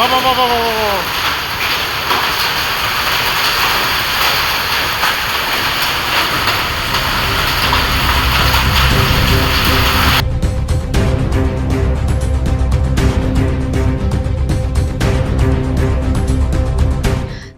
बाबा बाबा बाबा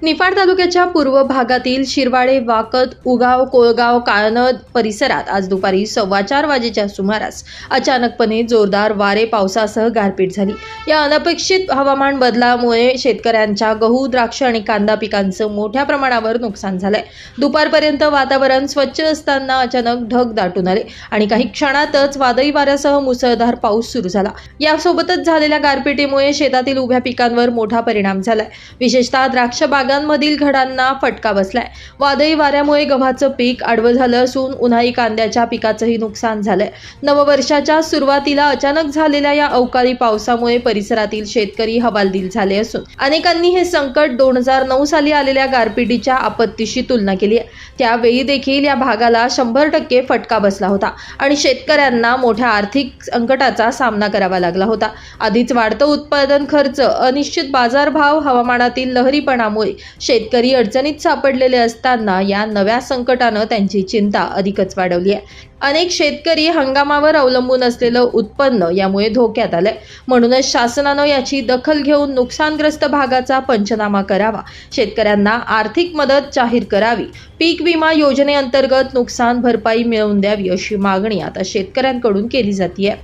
निफाड तालुक्याच्या पूर्व भागातील शिरवाडे, वाकद, उगाव, कोळगाव, काळनद परिसरात आज दुपारी 4:15 वाजेच्या सुमारास अचानकपणे जोरदार वारे पावसासह गारपीट झाली। या अनपेक्षित हवामान बदलामुळे शेतकऱ्यांच्या गहू, द्राक्ष आणि कांदा पिकांचं मोठ्या प्रमाणावर नुकसान झालंय। दुपारपर्यंत वातावरण स्वच्छ असताना अचानक ढग दाटून आले आणि काही क्षणातच वादळी वाऱ्यासह मुसळधार पाऊस सुरू झाला। यासोबतच झालेल्या गारपिटीमुळे शेतातील उभ्या पिकांवर मोठा परिणाम झालाय। विशेषतः द्राक्ष बागांमधील घडांना फटका बसलाय। वादळी वाऱ्यामुळे गव्हाचं पीक आडवं झालं असून उन्हाळी कांद्याच्या पिकाचंही नुकसान झालंय। नववर्षाच्या सुरुवातीला अचानक झालेल्या या अवकाळी पावसामुळे परिसरातील शेतकरी हवालदिल झाले असून अनेकांनी हे संकट 2009 साली आलेल्या गारपिटीच्या आपत्तीशी तुलना केली आहे। त्यावेळी देखील या भागाला 100% फटका बसला होता आणि शेतकऱ्यांना मोठ्या आर्थिक संकटाचा सामना करावा लागला होता। आधीच वाढतं उत्पादन खर्च, अनिश्चित बाजारभाव, हवामानातील लहरीपणामुळे शेतकरी अडचणीत सापडलेले असताना या नव्या संकटानं त्यांची चिंता अधिकच वाढवली आहे। अनेक शेतकरी हंगामावर अवलंबून असलेलं उत्पन्न यामुळे धोक्यात आलंय। म्हणूनच शासनानं याची दखल घेऊन नुकसानग्रस्त भागाचा पंचनामा करावा, शेतकऱ्यांना आर्थिक मदत जाहीर करावी, पीक विमा योजनेअंतर्गत नुकसान भरपाई मिळवून द्यावी अशी मागणी आता शेतकऱ्यांकडून केली जाते।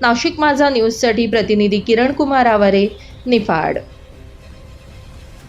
नाशिक माझा न्यूजसाठी प्रतिनिधी किरण कुमार आवारे, निफाड।